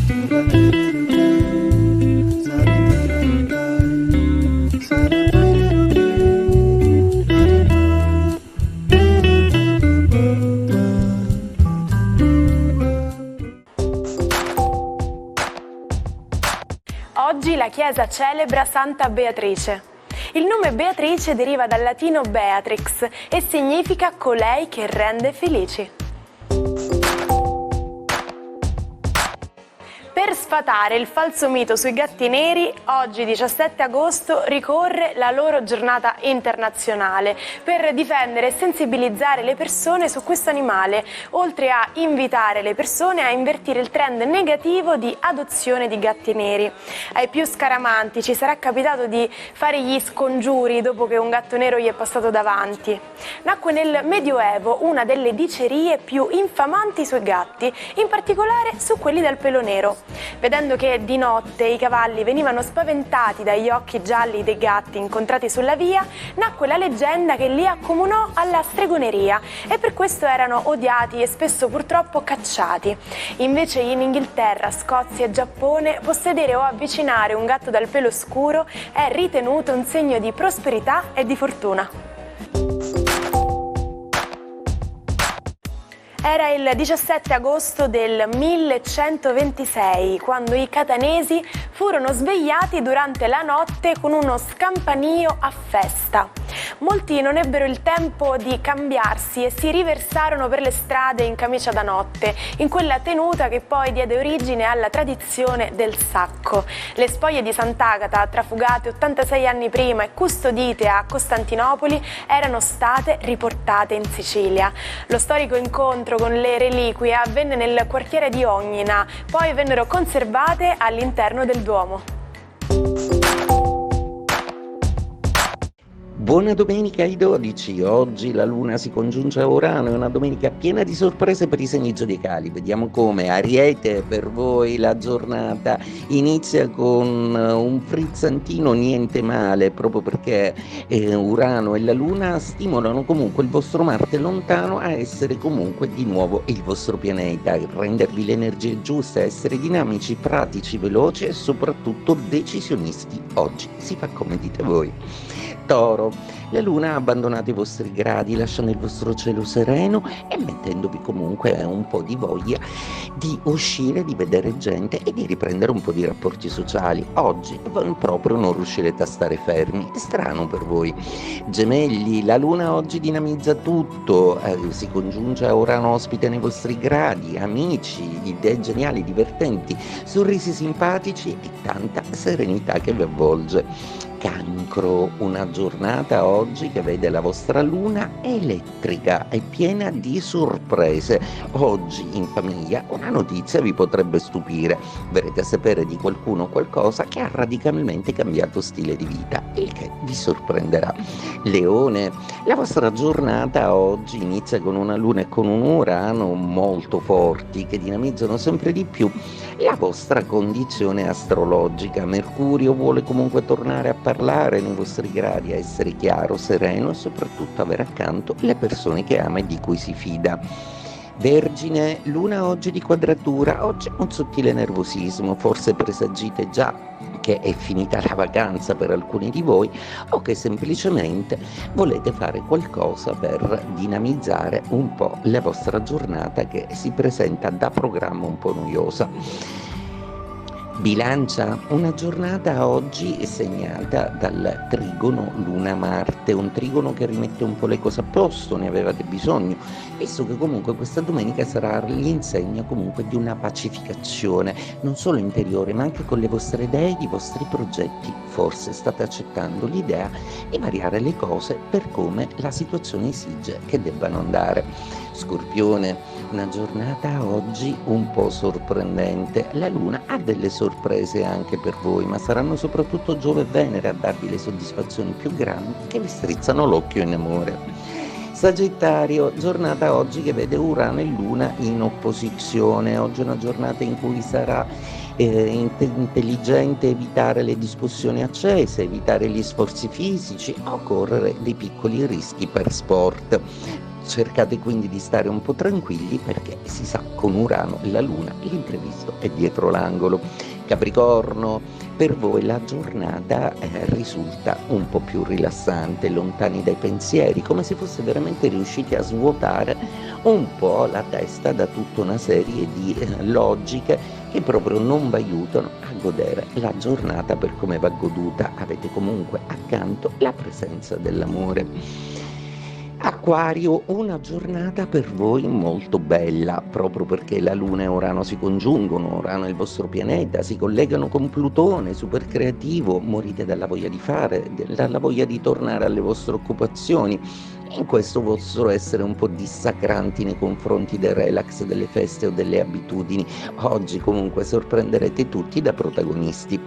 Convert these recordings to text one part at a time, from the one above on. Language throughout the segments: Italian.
Oggi la Chiesa celebra Santa Beatrice. Il nome Beatrice deriva dal latino Beatrix e significa colei che rende felici. Per sfatare il falso mito sui gatti neri, oggi 17 agosto ricorre la loro giornata internazionale per difendere e sensibilizzare le persone su questo animale, oltre a invitare le persone a invertire il trend negativo di adozione di gatti neri. Ai più scaramanti ci sarà capitato di fare gli scongiuri dopo che un gatto nero gli è passato davanti. Nacque nel Medioevo una delle dicerie più infamanti sui gatti, in particolare su quelli dal pelo nero. Vedendo che di notte i cavalli venivano spaventati dagli occhi gialli dei gatti incontrati sulla via, nacque la leggenda che li accomunò alla stregoneria e per questo erano odiati e spesso purtroppo cacciati. Invece in Inghilterra, Scozia e Giappone possedere o avvicinare un gatto dal pelo scuro è ritenuto un segno di prosperità e di fortuna. Era il 17 agosto del 1126, quando i catanesi furono svegliati durante la notte con uno scampanio a festa. Molti non ebbero il tempo di cambiarsi e si riversarono per le strade in camicia da notte, in quella tenuta che poi diede origine alla tradizione del sacco. Le spoglie di Sant'Agata, trafugate 86 anni prima e custodite a Costantinopoli, erano state riportate in Sicilia. Lo storico incontro con le reliquie avvenne nel quartiere di Ognina, poi vennero conservate all'interno del Duomo. Buona domenica ai 12, oggi la luna si congiunge a Urano, è una domenica piena di sorprese per i segni zodiacali, vediamo come. Ariete, per voi la giornata inizia con un frizzantino niente male, proprio perché Urano e la luna stimolano comunque il vostro Marte lontano a essere comunque di nuovo il vostro pianeta, a rendervi le energie giuste, a essere dinamici, pratici, veloci e soprattutto decisionisti. Oggi si fa come dite voi. Toro, la luna ha abbandonato i vostri gradi lasciando il vostro cielo sereno e mettendovi comunque un po' di voglia di uscire, di vedere gente e di riprendere un po' di rapporti sociali. Oggi voi proprio non riuscirete a stare fermi, è strano per voi. Gemelli, la luna oggi dinamizza tutto, si congiunge a Urano ospite nei vostri gradi, amici, idee geniali, divertenti, sorrisi simpatici e tanta serenità che vi avvolge. Cancro, una giornata oggi che vede la vostra luna elettrica e piena di sorprese. Oggi in famiglia una notizia vi potrebbe stupire, verrete a sapere di qualcuno o qualcosa che ha radicalmente cambiato stile di vita, il che vi sorprenderà. Leone, la vostra giornata oggi inizia con una luna e con un Urano molto forti che dinamizzano sempre di più la vostra condizione astrologica. Mercurio vuole comunque tornare a parlare nei vostri gradi, a essere chiaro, sereno e soprattutto avere accanto le persone che ama e di cui si fida. Vergine, luna oggi di quadratura, oggi un sottile nervosismo, forse presagite già che è finita la vacanza per alcuni di voi o che semplicemente volete fare qualcosa per dinamizzare un po' la vostra giornata che si presenta da programma un po' noiosa. Bilancia, una giornata oggi segnata dal trigono Luna-Marte, un trigono che rimette un po' le cose a posto, ne avevate bisogno, visto che comunque questa domenica sarà all'insegna comunque di una pacificazione, non solo interiore ma anche con le vostre idee e i vostri progetti. Forse state accettando l'idea di variare le cose per come la situazione esige che debbano andare. Scorpione, una giornata oggi un po' sorprendente, la luna ha delle sorprese anche per voi, ma saranno soprattutto Giove e Venere a darvi le soddisfazioni più grandi che vi strizzano l'occhio in amore. Sagittario, giornata oggi che vede Urano e Luna in opposizione, oggi è una giornata in cui sarà intelligente evitare le discussioni accese, evitare gli sforzi fisici o correre dei piccoli rischi per sport. Cercate quindi di stare un po' tranquilli perché si sa, con Urano e la Luna l'imprevisto è dietro l'angolo. Capricorno, per voi la giornata risulta un po' più rilassante, lontani dai pensieri, come se fosse veramente riusciti a svuotare un po' la testa da tutta una serie di logiche che proprio non vi aiutano a godere la giornata per come va goduta. Avete comunque accanto la presenza dell'amore. Acquario, una giornata per voi molto bella, proprio perché la Luna e Urano si congiungono, Urano è il vostro pianeta, si collegano con Plutone, super creativo, morite dalla voglia di fare, dalla voglia di tornare alle vostre occupazioni. In questo vostro essere un po' dissacranti nei confronti del relax, delle feste o delle abitudini, oggi comunque sorprenderete tutti da protagonisti.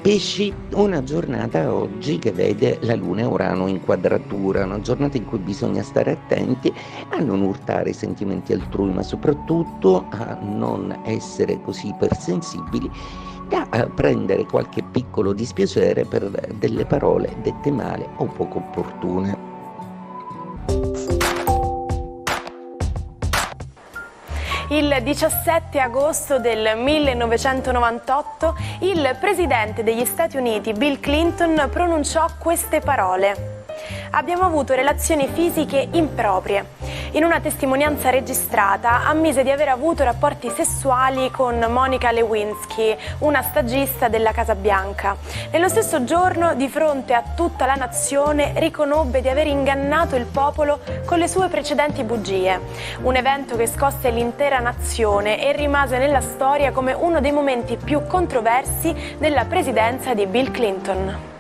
Pesci, una giornata oggi che vede la Luna e Urano in quadratura, una giornata in cui bisogna stare attenti a non urtare i sentimenti altrui, ma soprattutto a non essere così ipersensibili da prendere qualche piccolo dispiacere per delle parole dette male o poco opportune. Il 17 agosto del 1998 il presidente degli Stati Uniti Bill Clinton pronunciò queste parole: "Abbiamo avuto relazioni fisiche improprie". In una testimonianza registrata ammise di aver avuto rapporti sessuali con Monica Lewinsky, una stagista della Casa Bianca. Nello stesso giorno, di fronte a tutta la nazione, riconobbe di aver ingannato il popolo con le sue precedenti bugie. Un evento che scosse l'intera nazione e rimase nella storia come uno dei momenti più controversi della presidenza di Bill Clinton.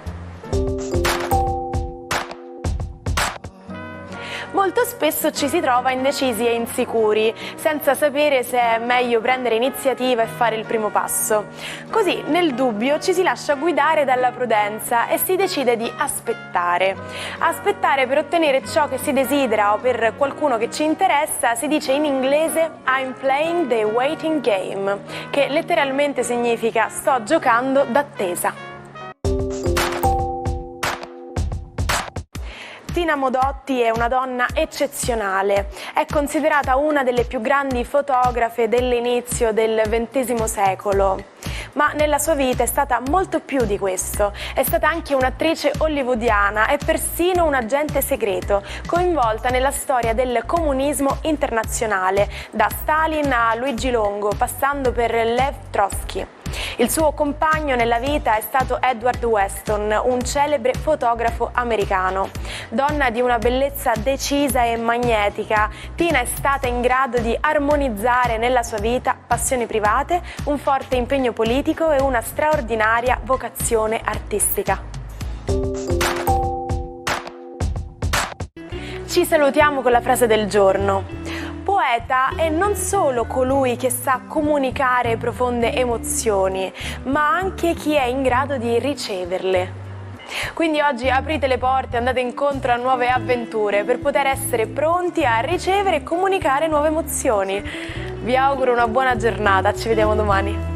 Molto spesso ci si trova indecisi e insicuri, senza sapere se è meglio prendere iniziativa e fare il primo passo. Così, nel dubbio, ci si lascia guidare dalla prudenza e si decide di aspettare. Aspettare per ottenere ciò che si desidera o per qualcuno che ci interessa si dice in inglese "I'm playing the waiting game", che letteralmente significa "sto giocando d'attesa". Tina Modotti è una donna eccezionale, è considerata una delle più grandi fotografe dell'inizio del XX secolo. Ma nella sua vita è stata molto più di questo, è stata anche un'attrice hollywoodiana e persino un agente segreto, coinvolta nella storia del comunismo internazionale, da Stalin a Luigi Longo, passando per Lev Trotsky. Il suo compagno nella vita è stato Edward Weston, un celebre fotografo americano. Donna di una bellezza decisa e magnetica, Tina è stata in grado di armonizzare nella sua vita passioni private, un forte impegno politico e una straordinaria vocazione artistica. Ci salutiamo con la frase del giorno. Poeta è non solo colui che sa comunicare profonde emozioni, ma anche chi è in grado di riceverle. Quindi oggi aprite le porte e andate incontro a nuove avventure per poter essere pronti a ricevere e comunicare nuove emozioni. Vi auguro una buona giornata, ci vediamo domani.